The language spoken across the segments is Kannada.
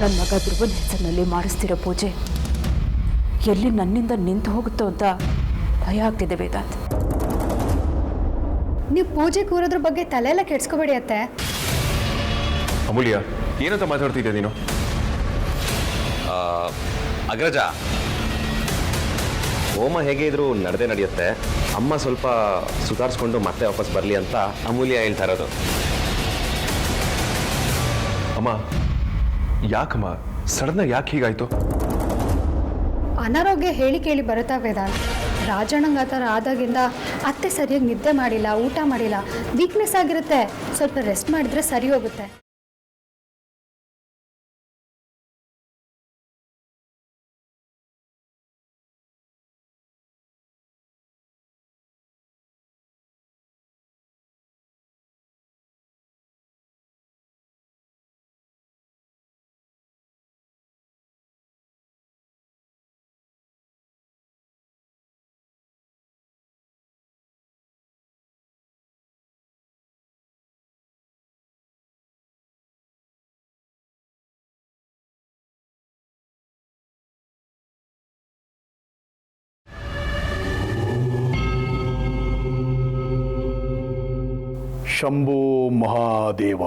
ನನ್ನ ಮಗ ಧ್ರುವನ ಹೆಸರಿನಲ್ಲಿ ಮಾಡಿಸ್ತಿರೋ ಪೂಜೆ ಎಲ್ಲಿ ನನ್ನಿಂದ ನಿಂತು ಹೋಗುತ್ತೋ ಅಂತ ಭಯ ಆಗ್ತಿದೆ ವೇದಾಂತ್. ನೀವು ಪೂಜೆ ಕೂರೋದ್ರ ಬಗ್ಗೆ ತಲೆ ಎಲ್ಲ ಕೆಡ್ಸ್ಕೊಬೇಡಿ ಅತ್ತೆ. ಅಮೂಲ್ಯ, ಏನಂತ ಮಾತಾಡ್ತಿದ್ದೆ ನೀನು? ಅಗ್ರಜ, ಹೋಮ ಹೇಗೆ ಇದ್ರೂ ನಡೆಯುತ್ತೆ. ಅಮ್ಮ ಸ್ವಲ್ಪ ಸುಧಾರಿಸ್ಕೊಂಡು ಮತ್ತೆ ವಾಪಸ್ ಬರಲಿ ಅಂತ ಅಮೂಲ್ಯ ಹೇಳ್ತಾ ಇರೋದು. ಅಮ್ಮ, ಯಾಕಮ್ಮ ಸಡನ್ನಾಗಿ ಯಾಕೆ ಹೀಗಾಯ್ತು? ಅನಾರೋಗ್ಯ ಹೇಳಿ ಕೇಳಿ ಬರುತ್ತಾ ವೇದಾಂತ್. ರಾಜಣ್ಣಂಗೆ ಆ ಥರ ಆದಾಗಿಂದ ಅತ್ತೆ ಸರಿಯಾಗಿ ನಿದ್ದೆ ಮಾಡಿಲ್ಲ, ಊಟ ಮಾಡಿಲ್ಲ, ವೀಕ್ನೆಸ್ ಆಗಿರುತ್ತೆ. ಸ್ವಲ್ಪ ರೆಸ್ಟ್ ಮಾಡಿದ್ರೆ ಸರಿ ಹೋಗುತ್ತೆ. ಶಂಭೋ ಮಹಾದೇವ.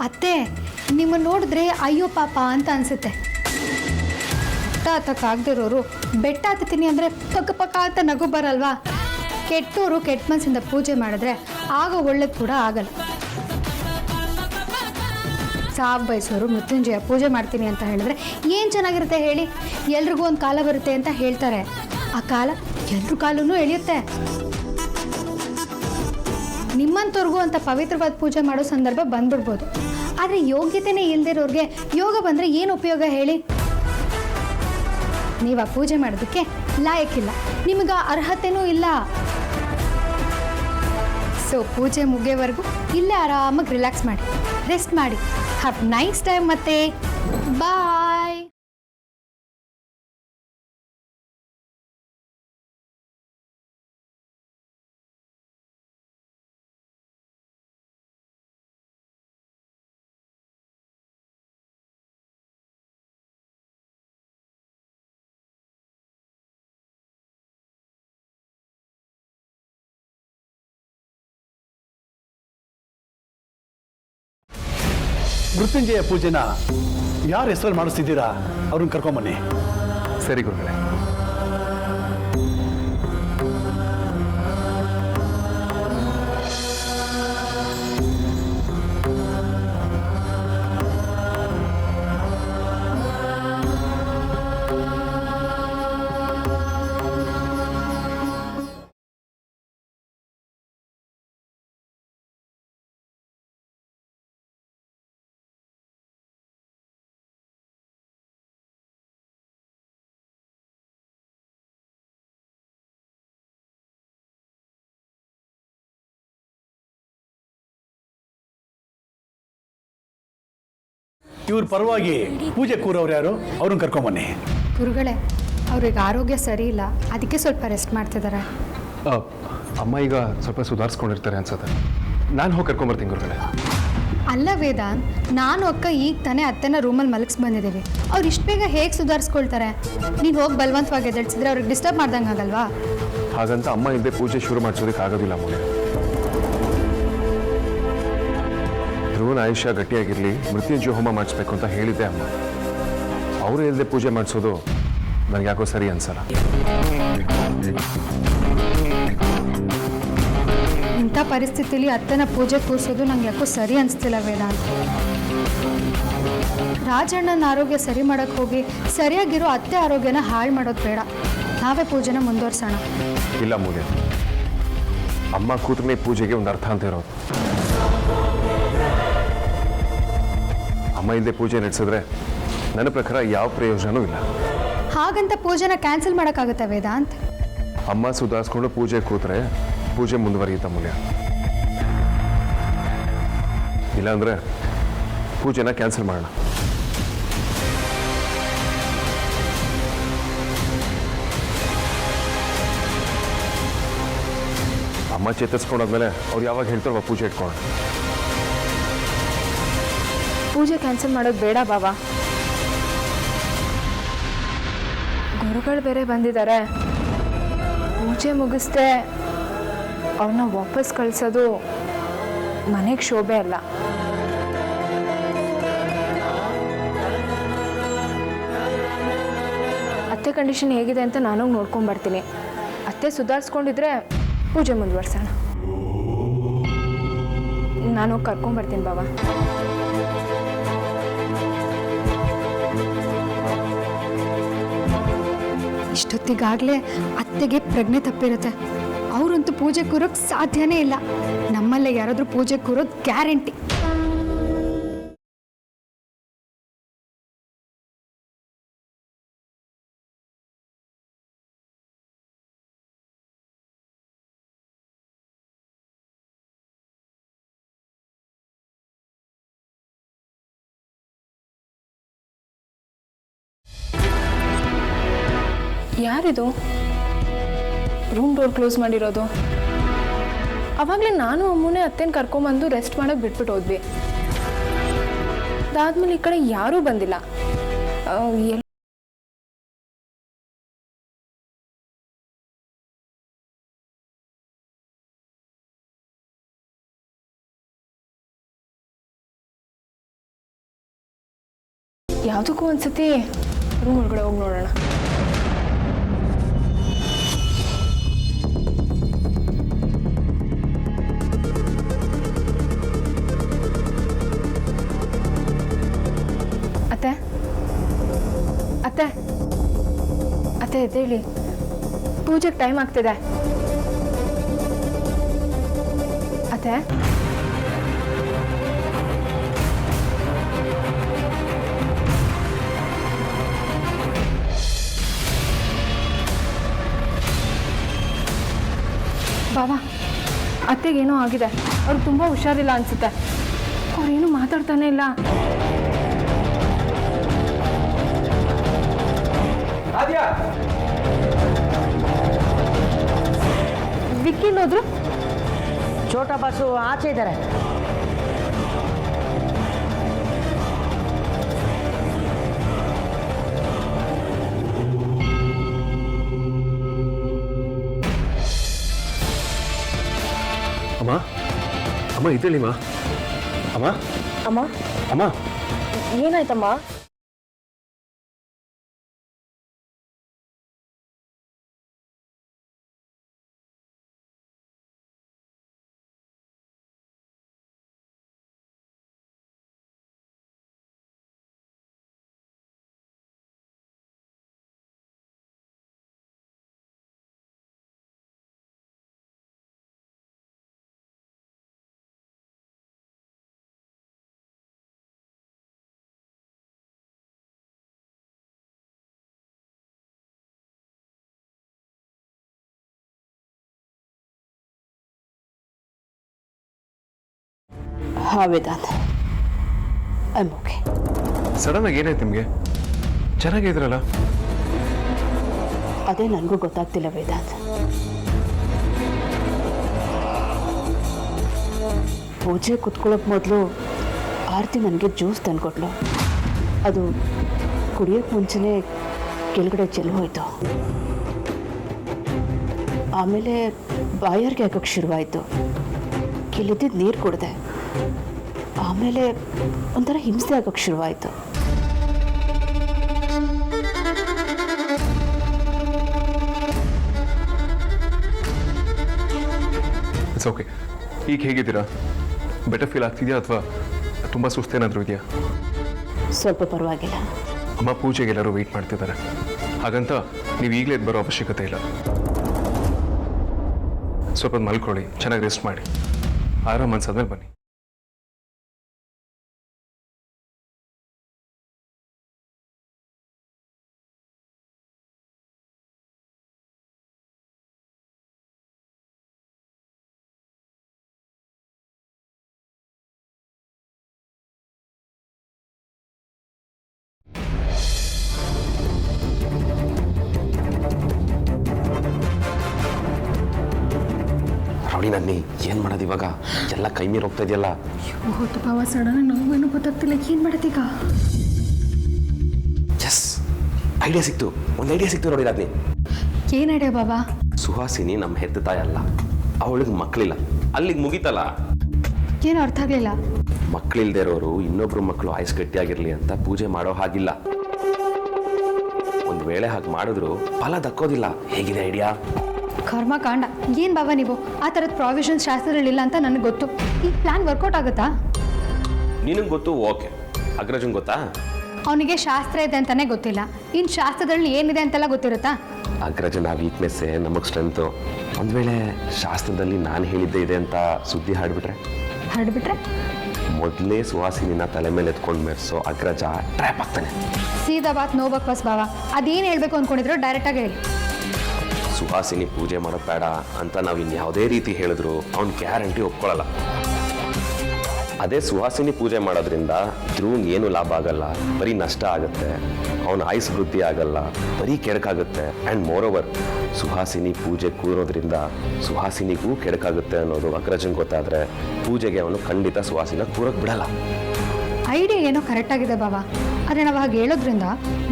ಅತ್ತೆ, ನಿಮ್ಮನ್ನು ನೋಡಿದ್ರೆ ಅಯ್ಯೋ ಪಾಪ ಅಂತ ಅನಿಸುತ್ತೆ. ಬೆಟ್ಟ ಹತ್ತಕ್ಕಾಗದಿರೋರು ಬೆಟ್ಟ ಹತ್ತೀನಿ ಅಂದರೆ ಪಕ್ಕ ಪಕ್ಕ ಅಂತ ನಗು ಬರಲ್ವಾ? ಕೆಟ್ಟೋರು ಕೆಟ್ಟ ಮನಸ್ಸಿಂದ ಪೂಜೆ ಮಾಡಿದ್ರೆ ಆಗ ಒಳ್ಳೇದು ಕೂಡ ಆಗಲ್ಲ. ಸಾವು ಬಯಸೋರು ಮೃತ್ಯುಂಜಯ ಪೂಜೆ ಮಾಡ್ತೀನಿ ಅಂತ ಹೇಳಿದ್ರೆ ಏನು ಚೆನ್ನಾಗಿರುತ್ತೆ ಹೇಳಿ? ಎಲ್ರಿಗೂ ಒಂದು ಕಾಲ ಬರುತ್ತೆ ಅಂತ ಹೇಳ್ತಾರೆ. ಆ ಕಾಲ ಎಲ್ರ ಕಾಲೂ ಎಳೆಯುತ್ತೆ. ನಿಮ್ಮಂಥವ್ರಿಗೂ ಅಂತ ಪವಿತ್ರವಾದ ಪೂಜೆ ಮಾಡೋ ಸಂದರ್ಭ ಬಂದ್ಬಿಡ್ಬೋದು. ಆದರೆ ಯೋಗ್ಯತೆನೇ ಇಲ್ದಿರೋರಿಗೆ ಯೋಗ ಬಂದರೆ ಏನು ಉಪಯೋಗ ಹೇಳಿ? ನೀವು ಆ ಪೂಜೆ ಮಾಡೋದಕ್ಕೆ ಲಾಯಕ್ಕಿಲ್ಲ, ನಿಮಗೆ ಅರ್ಹತೆನೂ ಇಲ್ಲ. ಸೊ ಪೂಜೆ ಮುಗಿಯೋವರೆಗೂ ಇಲ್ಲೇ ಆರಾಮಾಗಿ ರಿಲ್ಯಾಕ್ಸ್ ಮಾಡಿ, ರೆಸ್ಟ್ ಮಾಡಿ. ಹ್ಯಾವ್ ನೈಸ್ ಟೈಮ್ ಮತ್ತೆ ಬಾಯ್. ಮೃತ್ಯುಂಜಯ ಪೂಜೆನ ಯಾರ ಹೆಸರಲ್ಲಿ ಮಾಡಿಸ್ತಿದ್ದೀರಾ ಅವ್ರನ್ನ ಕರ್ಕೊಂಬನ್ನಿ. ಸರಿ ಗುರುಗಳೇ. ಇವ್ರ ಪರವಾಗಿ ಪೂಜೆ ಕೂರವ್ರು ಯಾರು? ಅವ್ರನ್ನ ಕರ್ಕೊಂಬನ್ನಿ. ಗುರುಗಳೇ, ಅವ್ರಿಗೆ ಆರೋಗ್ಯ ಸರಿ ಇಲ್ಲ, ಅದಕ್ಕೆ ಸ್ವಲ್ಪ ರೆಸ್ಟ್ ಮಾಡ್ತಿದ್ದಾರೆ. ಅಮ್ಮ ಈಗ ಸ್ವಲ್ಪ ಸುಧಾರಿಸ್ಕೊಂಡಿರ್ತಾರೆ ಅನ್ಸುತ್ತೆ. ನಾನು ಹೋಗಿ ಕರ್ಕೊಂಬರ್ತೀನಿ ಗುರುಗಳೇ. ಅಲ್ಲ ವೇದಾಂತ್, ನಾನು ಅಕ್ಕ ಈಗ ತಾನೇ ಅತ್ತೆನ ರೂಮಲ್ಲಿ ಮಲಗಿಸ್ ಬಂದಿದ್ದೀವಿ. ಅವ್ರು ಇಷ್ಟು ಬೇಗ ಹೇಗೆ ಸುಧಾರಿಸ್ಕೊಳ್ತಾರೆ? ನೀನು ಹೋಗಿ ಬಲವಂತವಾಗಿ ಎದ್ದೇಳಿಸಿದ್ರೆ ಅವ್ರಿಗೆ ಡಿಸ್ಟರ್ಬ್ ಮಾಡ್ದಂಗೆ ಆಗಲ್ವಾ? ಹಾಗಂತ ಅಮ್ಮ ಇಲ್ಲದೆ ಪೂಜೆ ಶುರು ಮಾಡಿಸೋದಕ್ಕೆ ಆಗೋದಿಲ್ಲ ಅಮೂಲ್ಯ. ಧ್ರುವನ ಆಯುಷ್ಯ ಗಟ್ಟಿಯಾಗಿರಲಿ, ಮೃತ್ಯುಂಜಯ ಹೋಮ ಮಾಡಿಸ್ಬೇಕು ಅಂತ ಹೇಳಿದ್ದೆ ಅಮ್ಮ. ಅವರು ಇಲ್ಲದೆ ಪೂಜೆ ಮಾಡಿಸೋದು ನನಗೆ ಯಾಕೋ ಸರಿ ಅನ್ಸಲ್ಲ. ಇಂಥ ಪರಿಸ್ಥಿತಿಲಿ ಅತ್ತನ ಪೂಜೆ ಕೂರಿಸೋದು ನಂಗೆ ಯಾಕೋ ಸರಿ ಅನಿಸ್ತಿಲ್ಲ ವೇದಾಂತ್. ರಾಜಣ್ಣನ ಆರೋಗ್ಯ ಸರಿ ಮಾಡೋಕ್ಕೆ ಹೋಗಿ ಸರಿಯಾಗಿರೋ ಅತ್ತೆ ಆರೋಗ್ಯನ ಹಾಳು ಮಾಡೋದು ಬೇಡ. ನಾವೇ ಪೂಜೆನ ಮುಂದುವರ್ಸೋಣ. ಇಲ್ಲ ಮೂಲ್ಯ, ಅಮ್ಮ ಕೂತ್ರನೇ ಪೂಜೆಗೆ ಒಂದು ಅರ್ಥ ಅಂತ ಇರೋದು. ಅಮ್ಮ ಇಲ್ಲದೆ ಪೂಜೆ ನಡೆಸಿದ್ರೆ ನನ್ನ ಪ್ರಕಾರ ಯಾವ ಪ್ರಯೋಜನವೂ ಇಲ್ಲ. ಹಾಗಂತ ಪೂಜೆನ ಕ್ಯಾನ್ಸಲ್ ಮಾಡೋಕ್ಕಾಗುತ್ತೆ ವೇದಾಂತ್? ಅಮ್ಮ ಸುಧಾರಿಸ್ಕೊಂಡು ಪೂಜೆ ಕೂತ್ರೆ ಪೂಜೆ ಮುಂದುವರಿಯುತ್ತ ಮೂಲ್ಯ. ಇಲ್ಲಾಂದ್ರೆ ಪೂಜೆನ ಕ್ಯಾನ್ಸಲ್ ಮಾಡೋಣ. ಅಮ್ಮ ಚೇತರಿಸ್ಕೊಂಡಾದ್ಮೇಲೆ ಅವ್ರು ಯಾವಾಗ ಹೇಳ್ತಾರೋ ಪೂಜೆ ಇಟ್ಕೊಳ್ಳೋಣ. ಪೂಜೆ ಕ್ಯಾನ್ಸಲ್ ಮಾಡೋದು ಬೇಡ ಬಾಬಾ. ಗುರುಗಳು ಬೇರೆ ಬಂದಿದ್ದಾರೆ. ಪೂಜೆ ಮುಗಿಸ್ದೆ ಅವ್ರನ್ನ ವಾಪಸ್ ಕಳಿಸೋದು ಮನೆಗೆ ಶೋಭೆ ಅಲ್ಲ. ಅತ್ತೆ ಕಂಡೀಷನ್ ಹೇಗಿದೆ ಅಂತ ನಾನು ನೋಡ್ಕೊಂಡ್ಬರ್ತೀನಿ. ಅತ್ತೆ ಸುಧಾರಿಸ್ಕೊಂಡಿದ್ರೆ ಪೂಜೆ ಮುಂದುವರ್ಸೋಣ. ನಾನು ಕರ್ಕೊಂಡ್ಬರ್ತೀನಿ ಬಾಬಾ. ಇಷ್ಟೊತ್ತಿಗಾಗಲೇ ಅತ್ತೆಗೆ ಪ್ರಜ್ಞೆ ತಪ್ಪಿರುತ್ತೆ. ಅವರಂತೂ ಪೂಜೆ ಕೂರೋಕ್ಕೆ ಸಾಧ್ಯನೇ ಇಲ್ಲ. ನಮ್ಮಲ್ಲೇ ಯಾರಾದರೂ ಪೂಜೆ ಕೂರೋದು ಗ್ಯಾರಂಟಿ. ಯಾರಿದು ರೂಮ್ ಡೋರ್ ಕ್ಲೋಸ್ ಮಾಡಿರೋದು? ಅವಾಗಲೇ ನಾನು ಅಮ್ಮನೇ ಅತ್ತೆನ ಕರ್ಕೊಂಬಂದು ರೆಸ್ಟ್ ಮಾಡೋಕೆ ಬಿಟ್ಬಿಟ್ಟು ಹೋದ್ವಿ. ಅದಾದ್ಮೇಲೆ ಈ ಕಡೆ ಯಾರೂ ಬಂದಿಲ್ಲ. ಯಾವುದಕ್ಕೂ ಒಂದ್ಸತಿ ರೂಮ್ ಒಳಗಡೆ ಹೋಗಿ ನೋಡೋಣ. ಅತ್ತೆ ಅತ್ತೆ ಅತ್ತೆ ಎದ್ದೇಳಿ, ಪೂಜೆಗೆ ಟೈಮ್ ಆಗ್ತಿದೆ. ಅತ್ತೆ ಬಾಬಾ, ಅತ್ತೆಗೇನೋ ಆಗಿದೆ. ಅವ್ರಿಗೆ ತುಂಬ ಹುಷಾರಿಲ್ಲ ಅನ್ಸುತ್ತೆ. ಅವ್ರೇನು ಮಾತಾಡ್ತಾನೆ ಇಲ್ಲ. ವಿಕ್ಕಿ ಹೋದ್ರು. ಛೋಟಾ ಬಾಸು ಆಚೆ ಇದ್ದಾರೆ. ಅಮ್ಮ ಅಮ್ಮ ಇದ್ದೇಳಿಮ್ಮ. ಅಮ್ಮ ಅಮ್ಮ ಅಮ್ಮ ಏನಾಯ್ತಮ್ಮ? ಹಾಂ Vedant, I am okay. Sudden ಆಗಿ ಏನಾಯ್ತು ನಿಮಗೆ? ಚೆನ್ನಾಗಿದ್ರಲ್ಲ? ಅದೇ ನನಗೂ ಗೊತ್ತಾಗ್ತಿಲ್ಲ ವೇದಾಂತ್. ಪೂಜೆ ಕುತ್ಕೊಳ್ಳೋಕೆ ಮೊದಲು ಆರತಿ ನನಗೆ ಜ್ಯೂಸ್ ತಂದ್ಕೊಟ್ಲು. ಅದು ಕುಡಿಯೋಕ್ಕೆ ಮುಂಚೆನೇ ಕೆಳಗಡೆ ಚೆಲ್ಲೋಯ್ತು. ಆಮೇಲೆ ಬಾಯಾರಿಗೆ ಹಾಕೋಕ್ಕೆ ಶುರುವಾಯಿತು. ಕೆಲ್ಲಿದ್ದಿದ್ದು ನೀರು ಕುಡಿದೆ. ಆಮೇಲೆ ಒಂಥರ ಹಿಂಸೆ ಆಗೋಕ್ಕೆ ಶುರುವಾಯಿತು. It's okay. ಈಗ ಹೇಗಿದ್ದೀರಾ? ಬೆಟರ್ ಫೀಲ್ ಆಗ್ತಿದೆಯಾ ಅಥವಾ ತುಂಬ ಸುಸ್ತೇನಾದರೂ ಇದೆಯಾ? ಸ್ವಲ್ಪ ಪರವಾಗಿಲ್ಲ. ಅಮ್ಮ ಪೂಜೆಗೆ ಎಲ್ಲರೂ ವೆಯ್ಟ್ ಮಾಡ್ತಿದ್ದಾರೆ, ಹಾಗಂತ ನೀವು ಈಗಲೇ ಬರೋ ಅವಶ್ಯಕತೆ ಇಲ್ಲ. ಸ್ವಲ್ಪ ಮಲ್ಕೊಳ್ಳಿ, ಚೆನ್ನಾಗಿ ರೆಸ್ಟ್ ಮಾಡಿ, ಆರಾಮ್ ಅನ್ಸಾದ್ಮೇಲೆ ಬನ್ನಿ. ರೌಡಿ ನನ್ನಿ ಏನು ಮಾಡೋದು ಇವಾಗ? ಎಲ್ಲ ಕೈ ಮೀರಿ ಹೋಗ್ತಾ ಇದೆಯಲ್ಲ. ಹೌದು ಬಾವ, ಸಡನ್ ನೋವೇನು ಗೊತ್ತಾಗ್ತಿಲ್ಲ, ಏನು ಮಾಡತ್ತೀಗ? ಎಸ್, ಐಡಿಯಾ ಸಿಕ್ತು, ಒಂದು ಐಡಿಯಾ ಸಿಕ್ತು ನೋಡಿ ನನ್ನಿ. ಏನು ಐಡಿಯಾ ಬಾಬಾ? ಸುಹಾಸಿನಿ ನಮ್ಮ ಹೆತ್ತ ತಾಯಿ ಅಲ್ಲ, ಅವಳಿಗೆ ಮಕ್ಕಳಿಲ್ಲ, ಅಲ್ಲಿಗೆ ಮುಗೀತಲ್ಲ. ಏನು ಅರ್ಥ ಆಗಲಿಲ್ಲ. ಮಕ್ಕಳಿಲ್ದೇ ಇರೋರು ಇನ್ನೊಬ್ರು ಮಕ್ಕಳು ಆಯುಸ್ ಗಟ್ಟಿಯಾಗಿರಲಿ ಅಂತ ಪೂಜೆ ಮಾಡೋ ಹಾಗಿಲ್ಲ. ಒಂದು ವೇಳೆ ಹಾಗೆ ಮಾಡಿದ್ರು ಫಲ ದಕ್ಕೋದಿಲ್ಲ. ಹೇಗಿದೆ ಐಡಿಯಾ? ಕರ್ಮಕಾಂಡ. ಏನು ಬಾಬಾ ನೀವು? ಆ ಥರದ ಪ್ರಾವಿಷನ್ಸ್ ಶಾಸ್ತ್ರಗಳಿಲ್ಲ ಅಂತ ನನಗೆ ಗೊತ್ತು. ಈ ಪ್ಲ್ಯಾನ್ ವರ್ಕೌಟ್ ಆಗುತ್ತಾ? ನಿನಗೆ ಗೊತ್ತು, ಓಕೆ. ಅಗ್ರಜಂಗೆ ಗೊತ್ತಾ? ಅವನಿಗೆ ಶಾಸ್ತ್ರ ಇದೆ ಅಂತಲೇ ಗೊತ್ತಿಲ್ಲ, ಇನ್ನು ಶಾಸ್ತ್ರದಲ್ಲಿ ಏನಿದೆ ಅಂತೆಲ್ಲ ಗೊತ್ತಿರುತ್ತಾ? ಅಗ್ರಜನ ವೀಕ್ನೆಸ್ಸೇ ನಮಗೆ ಸ್ಟ್ರೆಂತು. ಒಂದು ವೇಳೆ ಶಾಸ್ತ್ರದಲ್ಲಿ ನಾನು ಹೇಳಿದ್ದೆ ಇದೆ ಅಂತ ಸುದ್ದಿ ಹರಡ್ಬಿಟ್ರೆ ಮೊದಲೇ ಸುಹಾಸಿನಿನ ತಲೆ ಮೇಲೆ ಎತ್ಕೊಂಡು ಮೆರೆಸೋ ಅಗ್ರಜ ಟ್ರ್ಯಾಪ್ ಆಗ್ತಾನೆ. ಸೀದಾ ಬಾತ್ ನೋ ಬಕ್ವಾಸ್ ಬಾವ. ಅದೇನು ಹೇಳಬೇಕು ಅಂದ್ಕೊಂಡಿದ್ರು ಡೈರೆಕ್ಟಾಗಿ ಹೇಳಿ. ಸುಹಾಸಿನಿ ಪೂಜೆ ಮಾಡೋದು ಬೇಡ ಅಂತ ನಾವು ಇನ್ಯಾವುದೇ ರೀತಿ ಹೇಳಿದ್ರು ಅವ್ನು ಗ್ಯಾರಂಟಿ ಒಪ್ಕೊಳ್ಳಲ್ಲ. ಅದೇ ಸುಹಾಸಿನಿ ಪೂಜೆ ಮಾಡೋದ್ರಿಂದ ಧ್ರುವಂಗೆ ಏನು ಲಾಭ ಆಗಲ್ಲ, ಬರೀ ನಷ್ಟ ಆಗುತ್ತೆ. ಅವನ ಆಯುಸ್ ವೃದ್ಧಿ ಆಗಲ್ಲ, ಬರೀ ಕೆಡಕಾಗುತ್ತೆ. ಆ್ಯಂಡ್ ಮೋರೋವರ್, ಸುಹಾಸಿನಿ ಪೂಜೆ ಕೂರೋದ್ರಿಂದ ಸುಹಾಸಿನಿಗೂ ಕೆಡಕಾಗುತ್ತೆ ಅನ್ನೋದು ಅಗ್ರಜಂಗೆ ಗೊತ್ತಾದರೆ ಪೂಜೆಗೆ ಅವನು ಖಂಡಿತ ಸುಹಾಸಿನ ಕೂರೋಕ್ಕೆ ಬಿಡಲ್ಲ. ಐಡಿಯಾ ಏನೋ ಕರೆಕ್ಟಾಗಿದೆ ಬಾವ, ಆದರೆ ನಾವು ಹಾಗೆ ಹೇಳೋದ್ರಿಂದ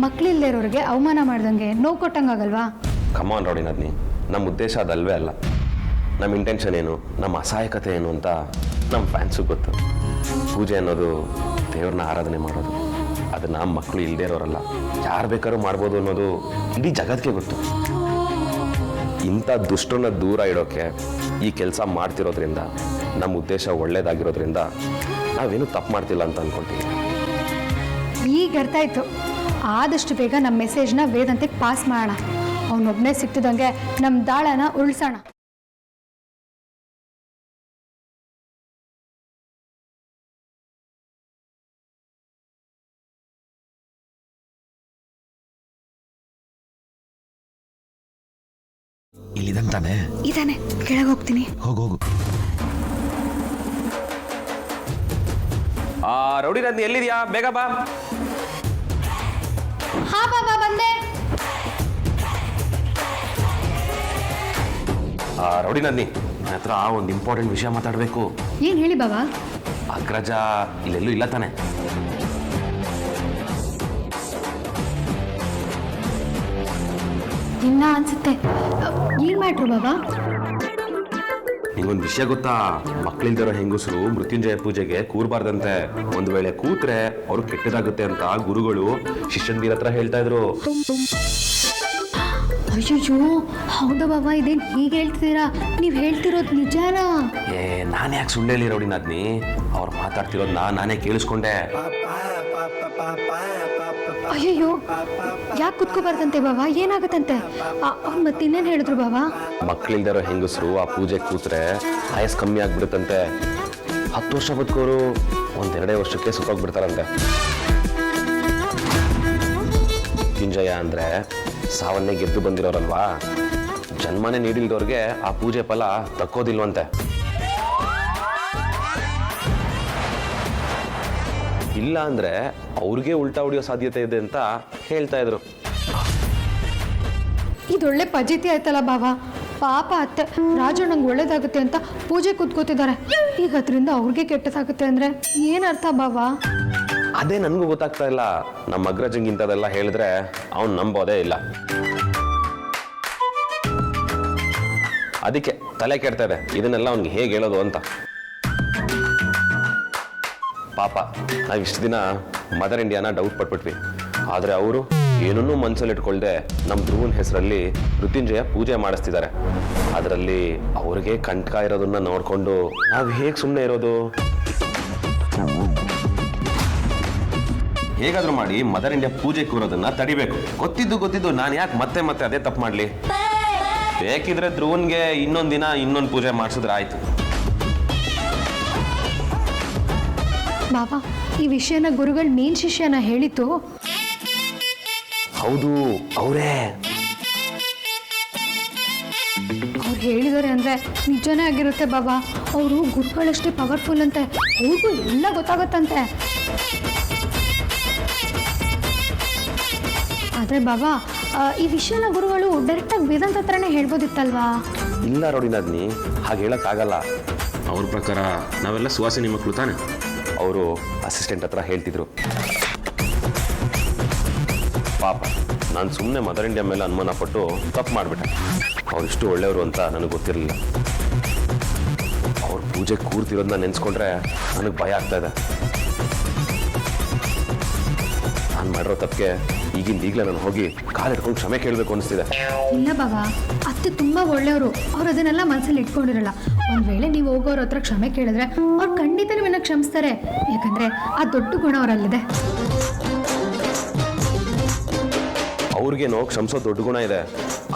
ಮಕ್ಕಳಿಲ್ಲದೆ ಇರೋರಿಗೆ ಅವಮಾನ ಮಾಡ್ದಂಗೆ ನೋವು ಕೊಟ್ಟಂಗಾಗಲ್ವಾ? ಕಮಾನ್ ರೌಡಿ ನದ್ನಿ, ನಮ್ಮ ಉದ್ದೇಶ ಅದಲ್ವೇ ಅಲ್ಲ. ನಮ್ಮ ಇಂಟೆನ್ಷನ್ ಏನು, ನಮ್ಮ ಅಸಹಾಯಕತೆ ಏನು ಅಂತ ನಮ್ಮ ಫ್ಯಾನ್ಸು ಗೊತ್ತು. ಪೂಜೆ ಅನ್ನೋದು ದೇವ್ರನ್ನ ಆರಾಧನೆ ಮಾಡೋದು, ಅದನ್ನು ಮಕ್ಕಳು ಇಲ್ಲದೇ ಇರೋರಲ್ಲ, ಯಾರು ಬೇಕಾದ್ರೂ ಮಾಡ್ಬೋದು ಅನ್ನೋದು ಇಡೀ ಜಗತ್ತಿಗೆ ಗೊತ್ತು. ಇಂಥ ದುಷ್ಟರನ್ನ ದೂರ ಇಡೋಕ್ಕೆ ಈ ಕೆಲಸ ಮಾಡ್ತಿರೋದ್ರಿಂದ, ನಮ್ಮ ಉದ್ದೇಶ ಒಳ್ಳೇದಾಗಿರೋದ್ರಿಂದ ನಾವೇನು ತಪ್ಪು ಮಾಡ್ತಿಲ್ಲ ಅಂತ ಅಂದ್ಕೊಳ್ತೀವಿ. ಈಗ ಅರ್ಥ ಆಯಿತು. ಆದಷ್ಟು ಬೇಗ ನಮ್ಮ ಮೆಸೇಜ್ನ ವೇದಾಂತಿಗೆ ಪಾಸ್ ಮಾಡೋಣ. ಅವನೊಬ್ಬನೇ ಸಿಕ್ತಿದಂಗೆ ನಮ್ಮ ದಾಳನ ಉಳಿಸೋಣ. ಇಲ್ಲಿದಂತಾನೆ ಇದಾನೆ, ಕೆಳಗೆ ಹೋಗ್ತೀನಿ. ಹೋಗು. ರೌಡಿ ನದ್ನಿ ಎಲ್ಲಿದ್ಯಾ? ಬೇಗ ಬಾ. ಹಾ ಬಾಬಾ, ಬಂದೆ. ರೌಡಿ ನದ್ನಿ, ನನ್ನ ಹತ್ರ ಒಂದು ಇಂಪಾರ್ಟೆಂಟ್ ವಿಷಯ ಮಾತಾಡಬೇಕು. ಏನು ಹೇಳಿ ಬಾಬಾ? ಅಗ್ರಜ ಇಲ್ಲೆಲ್ಲೂ ಇಲ್ಲ ತಾನೆ? ಇನ್ನ ಅನ್ಸುತ್ತೆ. ಏನು ಮಾಡ್ರು ಬಾಬಾ? ನಿಂಗೊಂದು ವಿಷಯ ಗೊತ್ತಾ? ಮಕ್ಕಳಿಲ್ದಿರೋ ಹೆಂಗಸರು ಮೃತ್ಯುಂಜಯ ಪೂಜೆಗೆ ಕೂರಬಾರ್ದಂತೆ. ಒಂದು ವೇಳೆ ಕೂತ್ರೆ ಅವ್ರು ಕೆಟ್ಟದಾಗುತ್ತೆ ಅಂತ ಗುರುಗಳು ಶಿಷ್ಯಂದಿರ ಹತ್ರ ಹೇಳ್ತಾ ಇದ್ರು. ಅಯ್ಯೋ, ಹೌದಾ ಬಾಬಾ? ಇದೇನು ಹೀಗೆ ಹೇಳ್ತಿದ್ದೀರಾ? ನೀವು ಹೇಳ್ತಿರೋದು ನಿಜಾನಾ? ನಾನು ಯಾಕೆ ಸುಳ್ಳು ಹೇಳಿ ರೌಡಿ ನದ್ನಿ? ಅವ್ರು ಮಾತಾಡ್ತಿರೋದನ್ನ ನಾನೇ ಕೇಳಿಸ್ಕೊಂಡೆ. ಅಯ್ಯಯ್ಯೋ, ಯಾಕೆ ಕುತ್ಕೋಬಾರ್ದಂತೆ ಬಾಬಾ? ಏನಾಗತ್ತಂತೆ? ಅವ್ನು ಮತ್ತೆ ಇನ್ನೇನು ಹೇಳಿದ್ರು ಬಾಬಾ? ಮಕ್ಕಳಿಲ್ದಿರೋ ಹೆಂಗಸರು ಆ ಪೂಜೆ ಕೂತ್ರೆ ಆಯಸ್ ಕಮ್ಮಿ ಆಗ್ಬಿಡುತ್ತಂತೆ. 10 ವರ್ಷ ಬದುಕೋರು 1-2 ವರ್ಷಕ್ಕೆ ಸುತ್ತೋಗ್ಬಿಡ್ತಾರಂತೆ. ಮೃತ್ಯುಂಜಯ ಅಂದರೆ ಸಾವನ್ನೇ ಗೆದ್ದು ಬಂದಿರೋರಲ್ವಾ, ಜನ್ಮನೇ ನೀಡಿಲ್ದವ್ರಿಗೆ ಆ ಪೂಜೆ ಫಲ ತಕ್ಕೋದಿಲ್ವಂತೆ. ಇಲ್ಲ ಅಂದರೆ ಅವ್ರಿಗೆ ಉಲ್ಟಾ ಹೊಡಿಯೋ ಸಾಧ್ಯತೆ ಇದೆ ಅಂತ ಹೇಳ್ತಾ ಇದ್ರು. ಇದೊಳ್ಳೆ ಪಜಿತಿ ಆಯ್ತಲ್ಲ ಬಾಬಾ. ಪಾಪ ಅತ್ತೆ, ರಾಜು ನಂಗೆ ಒಳ್ಳೇದಾಗುತ್ತೆ ಅಂತ ಪೂಜೆ ಕೂತ್ಕೋತಿದ್ದಾರೆ. ಈಗ ಅದರಿಂದ ಅವ್ರಿಗೆ ಕೆಟ್ಟದಾಗುತ್ತೆ ಅಂದರೆ ಏನರ್ಥ ಬಾಬಾ? ಅದೇ ನನಗೂ ಗೊತ್ತಾಗ್ತಾ ಇಲ್ಲ. ನಮ್ಮ ಅಗ್ರಜಂಗೆ ಇಂಥದ್ದೆಲ್ಲ ಹೇಳಿದ್ರೆ ಅವ್ನು ನಂಬೋದೇ ಇಲ್ಲ. ಅದಕ್ಕೆ ತಲೆ ಕೆಡ್ತಾ ಇದೆ, ಇದನ್ನೆಲ್ಲ ಅವ್ನಿಗೆ ಹೇಗೆ ಹೇಳೋದು ಅಂತ. ಪಾಪ ನಾವು ಇಷ್ಟು ದಿನ ಮದರ್ ಇಂಡಿಯಾನ ಡೌಟ್ ಪಟ್ಬಿಟ್ವಿ. ಆದರೆ ಅವರು ಏನನ್ನೂ ಮನಸ್ಸಲ್ಲಿ ಇಟ್ಕೊಳ್ದೆ ನಮ್ಮ ಧ್ರುವನ ಹೆಸರಲ್ಲಿ ಮೃತ್ಯುಂಜಯ ಪೂಜೆ ಮಾಡಿಸ್ತಿದ್ದಾರೆ. ಅದರಲ್ಲಿ ಅವ್ರಿಗೆ ಕಂಟಕ ಇರೋದನ್ನ ನೋಡಿಕೊಂಡು ನಾವು ಹೇಗೆ ಸುಮ್ಮನೆ ಇರೋದು? ಹೇಗಾದ್ರೂ ಮಾಡಿ ಮದರ್ ಇಂಡಿಯಾ ಪೂಜೆ ಕೂರೋದನ್ನ ತಡಿಬೇಕು. ಗೊತ್ತಿದ್ದು ನಾನು ಯಾಕೆ ಮತ್ತೆ ಮತ್ತೆ ಅದೇ ತಪ್ಪು ಮಾಡಲಿ? ಬೇಕಿದ್ರೆ ಧ್ರುವನ್ಗೆ ಇನ್ನೊಂದು ದಿನ ಇನ್ನೊಂದು ಪೂಜೆ ಮಾಡಿಸಿದ್ರೆ ಆಯ್ತು. ಬಾಬಾ, ಈ ವಿಷಯನ ಗುರುಗಳು ಮೇನ್ ಶಿಷ್ಯನ ಹೇಳಿತು. ಹೌದು, ಅವರೇ ಅವ್ರು ಹೇಳಿದಾರೆ ಅಂದರೆ ನಿಜನೇ ಆಗಿರುತ್ತೆ ಬಾಬಾ. ಅವರು ಗುರುಗಳಷ್ಟೇ ಪವರ್ಫುಲ್ ಅಂತೆ, ಅವ್ರಿಗೂ ಎಲ್ಲ ಗೊತ್ತಾಗುತ್ತಂತೆ. ಆದರೆ ಬಾಬಾ, ಈ ವಿಷಯನ ಗುರುಗಳು ಡೈರೆಕ್ಟಾಗಿ ವೇದಾಂತ ಹತ್ರನೇ ಹೇಳ್ಬೋದಿತ್ತಲ್ವಾ? ಇಲ್ಲ ರೋಡಿನಾದ್ನಿ, ಹಾಗೆ ಹೇಳೋಕ್ಕಾಗಲ್ಲ. ಅವ್ರ ಪ್ರಕಾರ ನಾವೆಲ್ಲ ಸುವಾಸಿನಿ ಮಕ್ಕಳು ತಾನೆ. ಅವರು ಅಸಿಸ್ಟೆಂಟ್ ಹತ್ರ ಹೇಳ್ತಿದ್ರು. ಪಾಪ, ನಾನು ಸುಮ್ಮನೆ ಮದರ್ ಇಂಡಿಯಾ ಮೇಲೆ ಅನುಮಾನ ಪಟ್ಟು ತಪ್ಪು ಮಾಡಿಬಿಟ್ಟೆ. ಅವರಿಷ್ಟು ಒಳ್ಳೆಯವರು ಅಂತ ನನಗೆ ಗೊತ್ತಿರಲಿಲ್ಲ. ಅವ್ರ ಪೂಜೆ ಕೂರ್ತಿರೋದನ್ನ ನೆನೆಸ್ಕೊಂಡ್ರೆ ನನಗೆ ಭಯ ಆಗ್ತಾ ಇದೆ. ನಾನು ಮಾಡಿರೋ ತಪ್ಪಿಗೆ ಈಗಲೇ ನಾನು ಹೋಗಿ ಕಾಲು ಹಿಡ್ಕೊಂಡು ಕ್ಷಮೆ ಕೇಳಬೇಕು ಅನಿಸ್ತಿದೆ. ಇಲ್ಲ ಬಾಬಾ, ಅತ್ತೆ ತುಂಬ ಒಳ್ಳೆಯವರು. ಅವ್ರು ಅದನ್ನೆಲ್ಲ ಮನಸ್ಸಲ್ಲಿ ಇಟ್ಕೊಂಡಿರಲ್ಲ. ಒಂದು ವೇಳೆ ನೀವು ಹೋಗೋರ ಹತ್ರ ಕ್ಷಮೆ ಕೇಳಿದ್ರೆ ಅವ್ರು ಖಂಡಿತ ನಿಮ್ಮನ್ನ ಕ್ಷಮಿಸ್ತಾರೆ. ಯಾಕಂದರೆ ಆ ದೊಡ್ಡ ಗುಣ ಅವರಲ್ಲಿದೆ. ಅವ್ರಿಗೇನೋ ಕ್ಷಮಿಸೋ ದೊಡ್ಡ ಗುಣ ಇದೆ.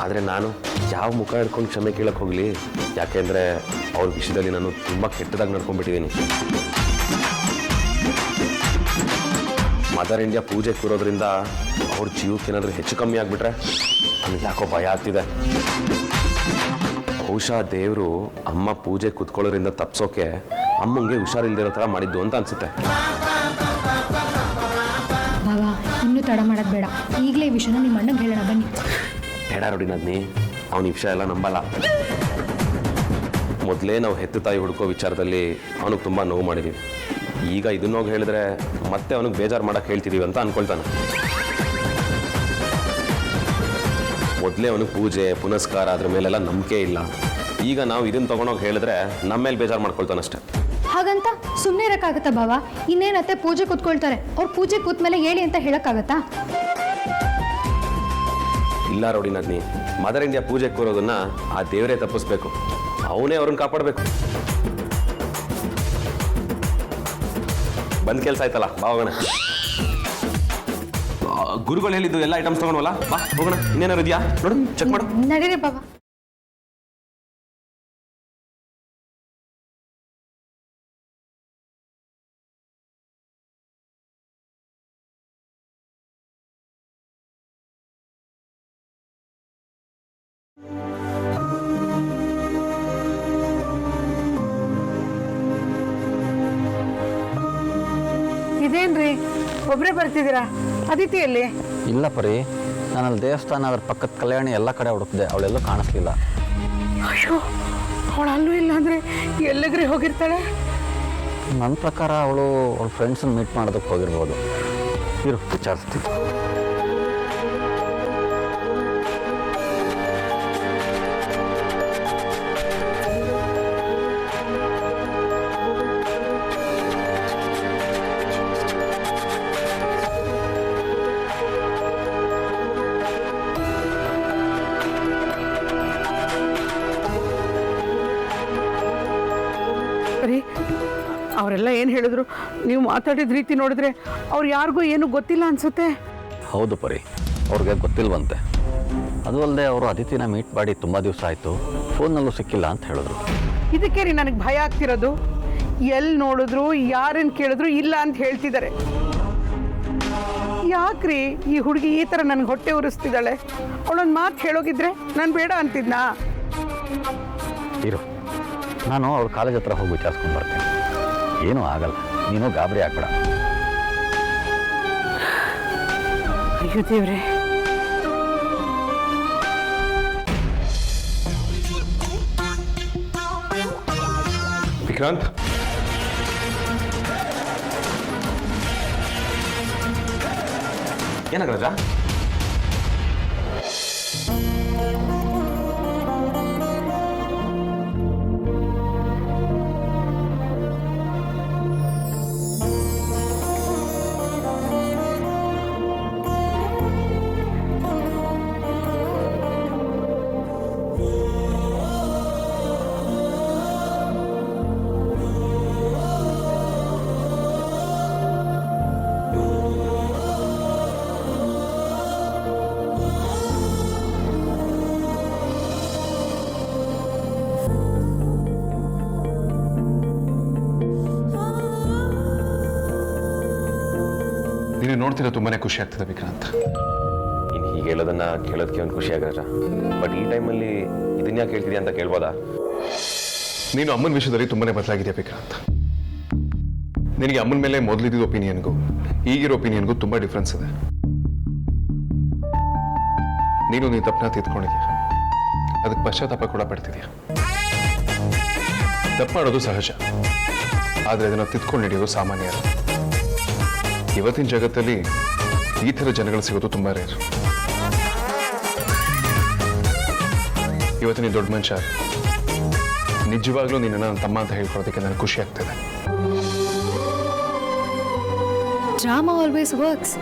ಆದರೆ ನಾನು ಯಾವ ಮುಖ ಹಿಡ್ಕೊಂಡು ಕ್ಷಮೆ ಕೇಳಕ್ಕೆ ಹೋಗಲಿ? ಯಾಕೆಂದರೆ ಅವ್ರ ವಿಷಯದಲ್ಲಿ ನಾನು ತುಂಬ ಕೆಟ್ಟದಾಗಿ ನಡ್ಕೊಂಡ್ಬಿಟ್ಟಿದ್ದೀನಿ. ಮದರ್ ಇಂಡಿಯಾ ಪೂಜೆ ಕೂರೋದ್ರಿಂದ ಅವ್ರ ಜೀವಕ್ಕೆ ಏನಾದರೂ ಹೆಚ್ಚು ಕಮ್ಮಿ ಆಗಿಬಿಟ್ರೆ ನನಗೆ ಯಾಕೋ ಭಯ ಆಗ್ತಿದೆ. ಬಹುಶಃ ದೇವರು ಅಮ್ಮ ಪೂಜೆ ಕೂತ್ಕೊಳ್ಳೋದ್ರಿಂದ ತಪ್ಸೋಕೆ ಅಮ್ಮಂಗೆ ಹುಷಾರಿಲ್ದಿರೋ ಥರ ಮಾಡಿದ್ದು ಅಂತ ಅನಿಸುತ್ತೆ. ಬಾಬಾ, ಇನ್ನೂ ತಡ ಮಾಡೋದು ಬೇಡ. ಈಗಲೇ ಈ ವಿಷಯನ ನಿಮ್ಮ ಅಣ್ಣಗೆ ಹೇಳೋಣ, ಬನ್ನಿ. ಬೇಡ ರೋಡಿನಾದ್ನಿ, ಅವನ ಈ ವಿಷಯ ಎಲ್ಲ ನಂಬಲ್ಲ. ಮೊದಲೇ ನಾವು ಹೆತ್ತು ತಾಯಿ ಹುಡುಕೋ ವಿಚಾರದಲ್ಲಿ ಅವನಿಗೆ ತುಂಬ ನೋವು ಮಾಡಿದ್ದೀವಿ. ಈಗ ಇದನ್ನೋಗಿ ಹೇಳಿದ್ರೆ ಮತ್ತೆ ಅವನಿಗೆ ಬೇಜಾರು ಮಾಡೋಕೆ ಹೇಳ್ತಿದ್ದೀವಿ ಅಂತ ಅಂದ್ಕೊಳ್ತಾನೆ. ಮೊದಲೇ ಅವನಿಗೆ ಪೂಜೆ ಪುನಸ್ಕಾರ ಅದ್ರ ಮೇಲೆಲ್ಲ ನಂಬಿಕೆ ಇಲ್ಲ. ಈಗ ನಾವು ಇದನ್ನು ತೊಗೊಂಡೋಗಿ ಹೇಳಿದ್ರೆ ನಮ್ಮ ಮೇಲೆ ಬೇಜಾರು ಮಾಡ್ಕೊಳ್ತಾನಷ್ಟೆ. ಹಾಗಂತ ಸುಮ್ಮನೆ ಇರೋಕ್ಕಾಗತ್ತಾ ಬಾಬಾ? ಇನ್ನೇನತ್ತೆ ಪೂಜೆ ಕೂತ್ಕೊಳ್ತಾರೆ, ಅವ್ರು ಪೂಜೆ ಕೂತ ಮೇಲೆ ಹೇಳಿ ಅಂತ ಹೇಳೋಕ್ಕಾಗತ್ತಾ? ಇಲ್ಲ ರೋಡಿನಾದ್ನಿ, ಮದರ್ ಇಂಡಿಯಾ ಪೂಜೆ ಕೂರೋದನ್ನ ಆ ದೇವರೇ ತಪ್ಪಿಸ್ಬೇಕು. ಅವನೇ ಅವ್ರನ್ನ ಕಾಪಾಡಬೇಕು. ಬಂದ್ ಕೆಲಸ ಆಯ್ತಲ್ಲ, ಬಾ ಹೋಗೋಣ. ಗುರುಗಳು ಹೇಳಿದ್ದು ಎಲ್ಲ ಐಟಮ್ಸ್ ತಗೊಂಡ್ವಲ್ಲ, ಬಾ ಹೋಗೋಣ. ಇನ್ನೇನಾರು ಇದೆಯಾ ನೋಡು, ಚೆಕ್ ಮಾಡು. ನಡೀರಿ ಬಾಬಾ. ಇದೇನ್ರಿ ಒಬ್ಬರೇ ಬರ್ತಿದ್ದೀರಾ? ಅದಿತಿಯಲ್ಲಿ? ಇಲ್ಲ ಪರಿ, ನಾನು ಅಲ್ಲಿ ದೇವಸ್ಥಾನ ಅದ್ರ ಪಕ್ಕದ ಕಲ್ಯಾಣಿ ಎಲ್ಲ ಕಡೆ ಹುಡುಕಿದೆ, ಅವಳೆಲ್ಲೂ ಕಾಣಿಸ್ಲಿಲ್ಲ. ಅಯ್ಯೋ, ಅವಳು ಅಲ್ಲೂ ಇಲ್ಲ ಅಂದರೆ ಎಲ್ಲಿಗ್ರಿ ಹೋಗಿರ್ತಾಳೆ? ನನ್ನ ಪ್ರಕಾರ ಅವಳು ಅವಳ ಫ್ರೆಂಡ್ಸನ್ನ ಮೀಟ್ ಮಾಡೋದಕ್ಕೆ ಹೋಗಿರ್ಬೋದು. ಇರು, ವಿಚಾರಿಸ್ತೀವಿ. ಬರೀ ಅವರೆಲ್ಲ ಏನು ಹೇಳಿದ್ರು? ನೀವು ಮಾತಾಡಿದ ರೀತಿ ನೋಡಿದ್ರೆ ಅವ್ರು ಯಾರಿಗೂ ಏನೂ ಗೊತ್ತಿಲ್ಲ ಅನಿಸುತ್ತೆ. ಹೌದು ಪರಿ, ಅವ್ರಿಗೆ ಗೊತ್ತಿಲ್ವಂತೆ. ಅದು ಅಲ್ಲದೆ ಅವರು ಅದಿತಿನ ಮೀಟ್ ಮಾಡಿ ತುಂಬ ದಿವಸ ಆಯಿತು, ಫೋನ್ನಲ್ಲೂ ಸಿಕ್ಕಿಲ್ಲ ಅಂತ ಹೇಳಿದ್ರು. ಇದಕ್ಕೆ ರೀ ನನಗೆ ಭಯ ಆಗ್ತಿರೋದು. ಎಲ್ಲಿ ನೋಡಿದ್ರು ಯಾರನ್ನು ಕೇಳಿದ್ರು ಇಲ್ಲ ಅಂತ ಹೇಳ್ತಿದ್ದಾರೆ. ಯಾಕ್ರಿ ಈ ಹುಡುಗಿ ಈ ಥರ ನನಗೆ ಹೊಟ್ಟೆ ಉರಿಸ್ತಿದ್ದಾಳೆ? ಅವಳೊಂದು ಮಾತು ಹೇಳೋಗಿದ್ರೆ ನಾನು ಬೇಡ ಅಂತಿದ್ನಾ? ಇರು, ನಾನು ಅವ್ರ ಕಾಲೇಜ್ ಹತ್ರ ಹೋಗಿ ವಿಚಾರಿಸ್ಕೊಂಡು ಬರ್ತೇನೆ. ಏನೂ ಆಗಲ್ಲ, ನೀನು ಗಾಬರಿ ಆಗ್ಬೇಡ. ಅಯ್ಯೋ ದೇವ್ರೆ. ವಿಕ್ರಾಂತ್, ಏನಾಗ್ರಜ? ನೋಡ್ತಿರೋ ತುಂಬಾನೇ ಖುಷಿ ಆಗ್ತದೆ ವಿಕ್ರಾಂತ್. ಇನ್ನು ಹೀಗೆ ಹೇಳೋದನ್ನ ಕೇಳೋದಕ್ಕೆ ಒಂದು ಖುಷಿ ಆಗಲ್ಲ. ಬಟ್ ಈ ಟೈಮಲ್ಲಿ ಇದನ್ನ ಯಾಕೆ ಹೇಳ್ತಿದ್ಯಾ ಅಂತ ಕೇಳ್ಬೋದಾ? ನೀನು ಅಮ್ಮನ ವಿಷಯದಲ್ಲಿ ತುಂಬಾನೇ ಬದಲಾಗಿದೆಯಾ ವಿಕ್ರಾಂತ್. ನಿನಗೆ ಅಮ್ಮನ ಮೇಲೆ ಮೊದಲಿದ್ದ ಒಪಿನಿಯನ್ಗೂ ಈಗಿರೋ ಒಪಿನಿಯನ್ಗೂ ತುಂಬಾ ಡಿಫ್ರೆನ್ಸ್ ಇದೆ. ನೀನು ನೀನು ತಪ್ಪನ್ನ ತಿದ್ಕೊಂಡಿದ್ಯಾ, ಅದಕ್ಕೆ ಪಶ್ಚಾತ್ತಾಪ ಕೂಡ ಪಡ್ತಿದ್ಯಾ. ತಪ್ಪು ಮಾಡೋದು ಸಹಜ, ಆದರೆ ಅದನ್ನು ತಿದ್ಕೊಂಡು ನಡೆಯೋದು ಸಾಮಾನ್ಯ. ಇವತ್ತಿನ ಜಗತ್ತಲ್ಲಿ ಈ ಥರ ಜನಗಳು ಸಿಗೋದು ತುಂಬ ರೇರ್. ಇವತ್ತು ನೀನು ದೊಡ್ಡ ಮನುಷ್ಯ, ನಿಜವಾಗ್ಲೂ ನಿನ್ನ ನನ್ನ ತಮ್ಮ ಅಂತ ಹೇಳ್ಕೊಳೋದಕ್ಕೆ ನನಗೆ ಖುಷಿ ಆಗ್ತದೆ. Drama always works.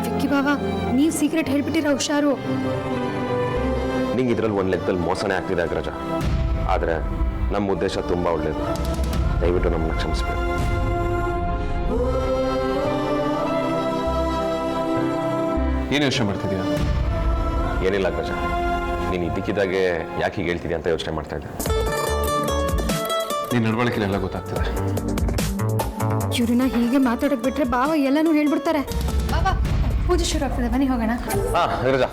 ವಿಕ್ಕಿ ಬಾವಾ, ನೀವು ಸೀಕ್ರೆಟ್ ಹೇಳ್ಬಿಟ್ಟಿರ ಹುಷಾರು. ನಿಂಗೆ ಇದರಲ್ಲಿ ಒಂದು ಲೆಕ್ಕದಲ್ಲಿ ಮೋಸನೇ ಆಗ್ತಿದೆ ಅಗ್ರಜ. ಆದರೆ ನಮ್ಮ ಉದ್ದೇಶ ತುಂಬ ಒಳ್ಳೆಯದು. ದಯವಿಟ್ಟು ನಮ್ಮನ್ನ ಕ್ಷಮಿಸ್ಬೇಕು. ಏನು ಯೋಚನೆ ಮಾಡ್ತಿದ್ಯಾ? ಏನಿಲ್ಲ ಅಗ್ರಜ, ನೀನು ಇದ್ದಕ್ಕಿದ್ದಾಗೆ ಯಾಕೆ ಹೀಗೆ ಹೇಳ್ತಿದ್ಯಾ ಅಂತ ಯೋಚನೆ ಮಾಡ್ತಾ ಇದ್ದೆ. ನಿನ್ನ ನಡವಳಿಕೆಲ್ಲ ಗೊತ್ತಾಗ್ತಿದೆ. ಇವ್ರನ್ನ ಹೀಗೆ ಮಾತಾಡಕ್ ಬಿಟ್ರೆ ಬಾವ ಎಲ್ಲನೂ ಹೇಳ್ಬಿಡ್ತಾರೆ. ಬಾಬಾ, ಪೂಜೆ ಶುರು ಆಗ್ತದೆ, ಬನ್ನಿ ಹೋಗೋಣ. ಹಾಂ ಅಗ್ರಜ.